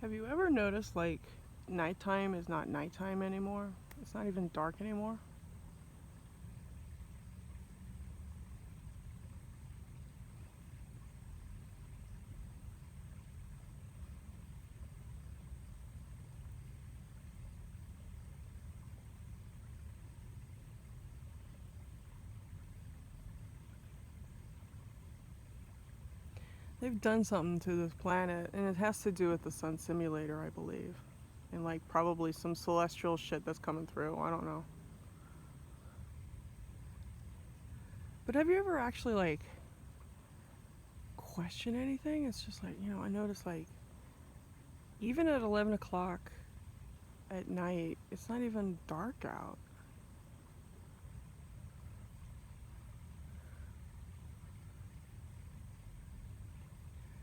Have you ever noticed like nighttime is not nighttime anymore? It's not even dark anymore. They've done something to this planet, and it has to do with the sun simulator, I believe. And like probably some celestial shit that's coming through. I don't know. But have you ever actually like questioned anything? It's just like, I noticed like even at 11 o'clock at night, it's not even dark out.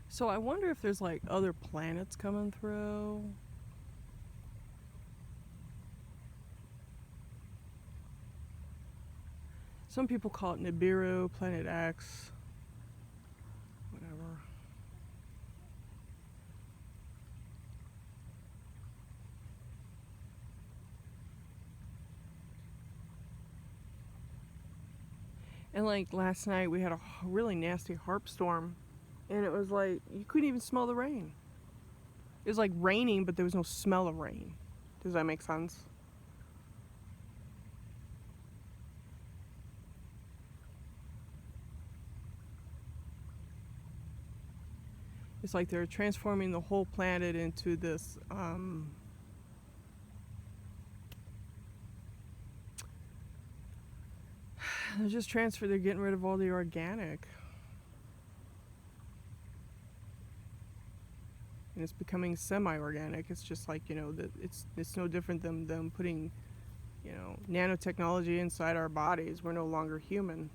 So I wonder if there's like other planets coming through. Some people call it Nibiru, Planet X, whatever. And like last night, we had a really nasty harp storm, and it was like you couldn't even smell the rain. It was like raining, but there was no smell of rain. Does that make sense? It's like they're transforming the whole planet into this. They're just transfer. They're getting rid of all the organic, and it's becoming semi-organic. It's just like it's no different than them putting nanotechnology inside our bodies. We're no longer human.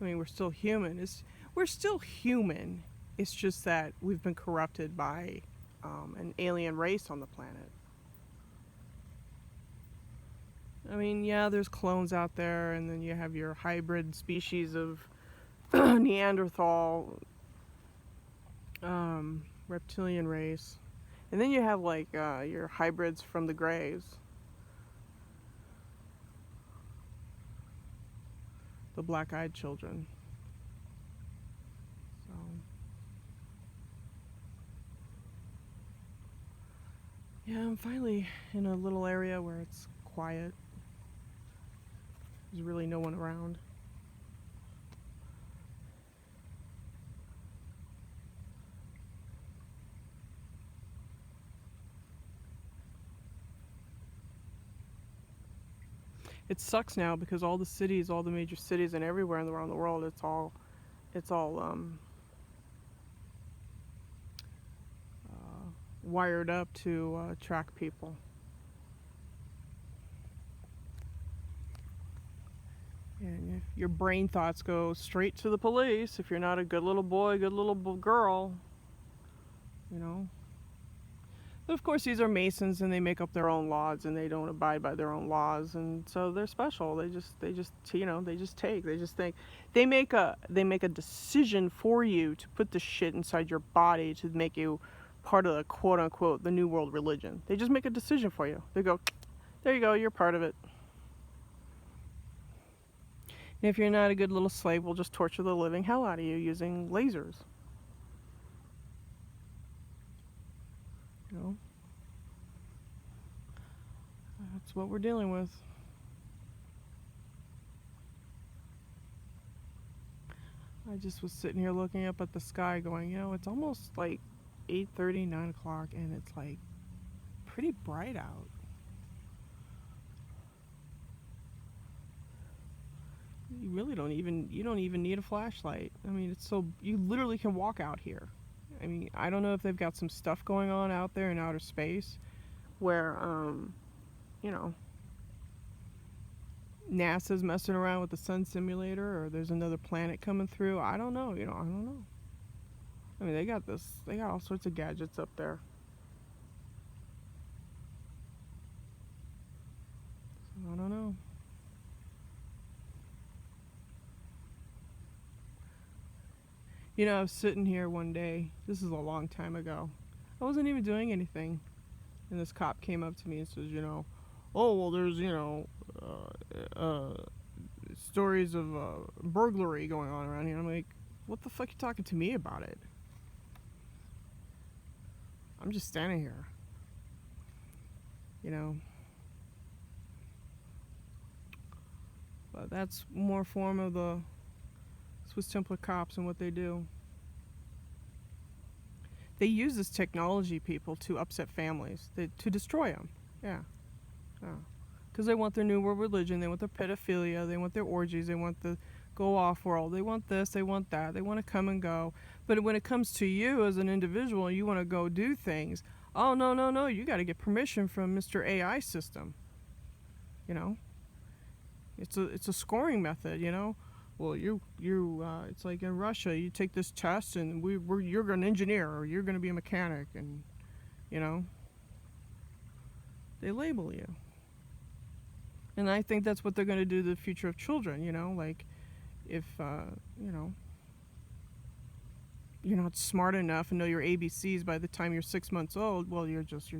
I mean, we're still human. We're still human. It's just that we've been corrupted by an alien race on the planet. I mean, yeah, there's clones out there, and then you have your hybrid species of Neanderthal reptilian race. And then you have like your hybrids from the graves, the black-eyed children. So yeah, I'm finally in a little area where it's quiet. There's really no one around. It sucks now because all the cities, all the major cities, and everywhere around the world, it's all wired up to track people. And if your brain thoughts go straight to the police if you're not a good little boy, good little girl, you know. But of course, these are Masons, and they make up their own laws, and they don't abide by their own laws, and so they're special. They just think they make a decision for you to put the shit inside your body to make you part of the quote unquote the new world religion. They just make a decision for you. They go, there you go, you're part of it. And if you're not a good little slave, we'll just torture the living hell out of you using lasers. You know? That's what we're dealing with. I just was sitting here looking up at the sky going, it's almost like 8:30, 9 o'clock, and it's like pretty bright out. You don't even need a flashlight. I mean, you literally can walk out here. I mean, I don't know if they've got some stuff going on out there in outer space where, you know, NASA's messing around with the sun simulator, or there's another planet coming through. I don't know. I don't know. I mean, they got all sorts of gadgets up there. So I don't know. You know, I was sitting here one day, this is a long time ago. I wasn't even doing anything. And this cop came up to me and says, you know, oh, well, there's, you know, stories of burglary going on around here. I'm like, what the fuck are you talking to me about it? I'm just standing here. You know. But that's more form of the Swiss Templar cops and what they do. They use this technology, people, to upset families, to destroy them. Yeah. Because they want their new world religion, they want their pedophilia, they want their orgies, they want the go off world, they want this, they want that, they want to come and go. But when it comes to you as an individual and you want to go do things, oh, no, you got to get permission from Mr. AI system. You know? It's a scoring method, you know? Well, it's like in Russia, you take this test and you're an engineer or you're going to be a mechanic, and, you know, they label you. And I think that's what they're going to do to the future of children, you know, like if, you know, you're not smart enough and know your ABCs by the time you're 6 months old, well, you're just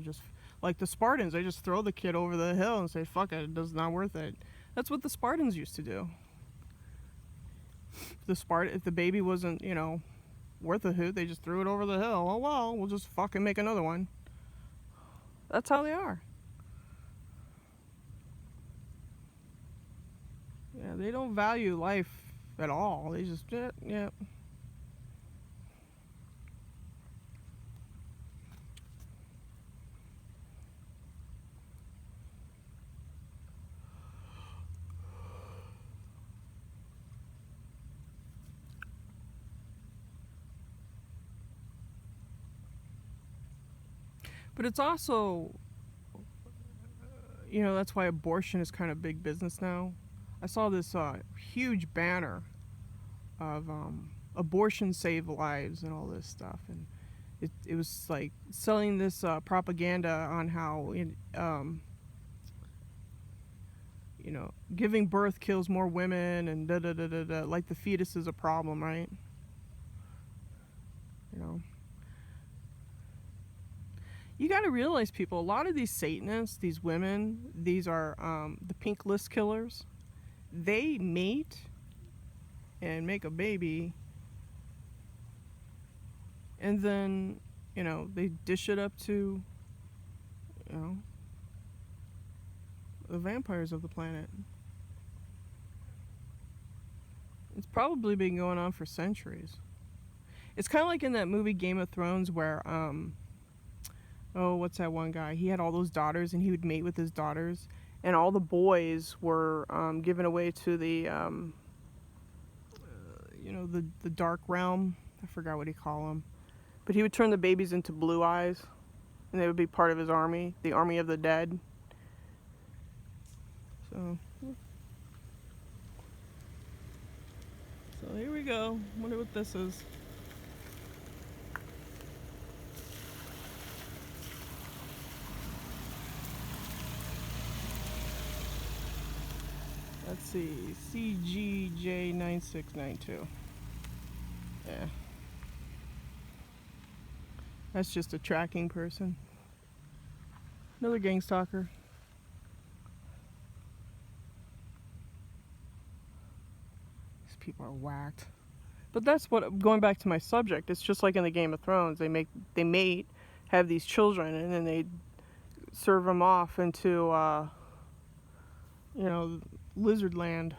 like the Spartans. They just throw the kid over the hill and say, fuck it, it's not worth it. That's what the Spartans used to do. If the baby wasn't, you know, worth a hoot, they just threw it over the hill. Oh, well, we'll just fucking make another one. That's how they are. Yeah, they don't value life at all. They just, yeah. But it's also, you know, that's why abortion is kind of big business now. I saw this huge banner of abortion save lives and all this stuff, and it was like selling this propaganda on how you know, giving birth kills more women and da da da da da, like the fetus is a problem, right? You know. You got to realize, people, a lot of these Satanists, these women, these are the pink list killers. They mate and make a baby, and then, you know, they dish it up to, you know, the vampires of the planet. It's probably been going on for centuries. It's kind of like in that movie Game of Thrones where, oh, what's that one guy? He had all those daughters, and he would mate with his daughters, and all the boys were given away to the, you know, the dark realm. I forgot what he called them, but he would turn the babies into blue eyes, and they would be part of his army, the army of the dead. So here we go. Wonder what this is. Let's see, CGJ9692. Yeah. That's just a tracking person. Another gang stalker. These people are whacked. But that's what, going back to my subject, it's just like in the Game of Thrones. They mate, have these children, and then they serve them off into, you know, lizard land.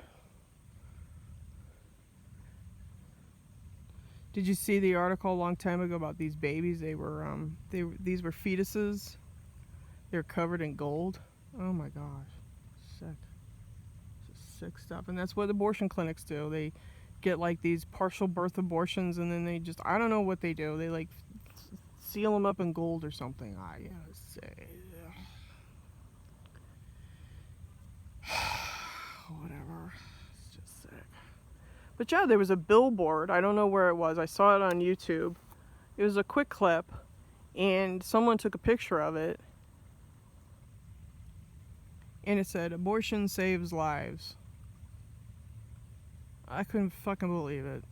Did you see the article a long time ago about these babies? These were fetuses. They're covered in gold. Oh my gosh, sick. Just sick stuff. And that's what abortion clinics do. They get like these partial birth abortions, and then they just, I don't know what they do. They like seal them up in gold or something. I say. Whatever. It's just sick. But yeah, there was a billboard. I don't know where it was. I saw it on YouTube. It was a quick clip, and someone took a picture of it, and it said, "Abortion saves lives." I couldn't fucking believe it.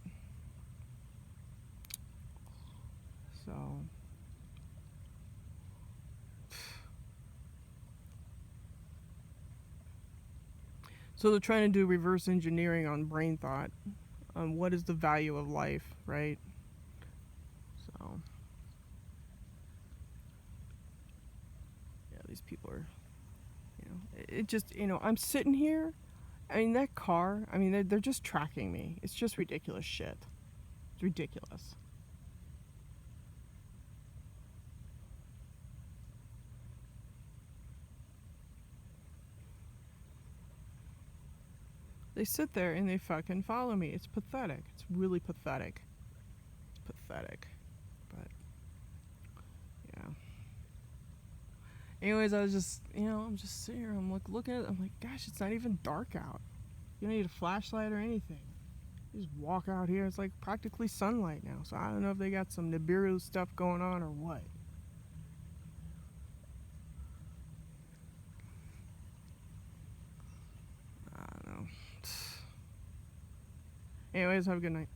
So they're trying to do reverse engineering on brain thought, on what is the value of life, right? So, yeah, these people are, it just, I'm sitting here. I mean, that car, I mean, they're just tracking me. It's just ridiculous shit. It's ridiculous. They sit there and they fucking follow me. It's pathetic. It's really pathetic. It's pathetic. But, yeah. Anyways, I was just, I'm just sitting here. I'm like looking at it. I'm like, gosh, it's not even dark out. You don't need a flashlight or anything. You just walk out here. It's like practically sunlight now. So I don't know if they got some Nibiru stuff going on or what. I don't know. Anyways, have a good night.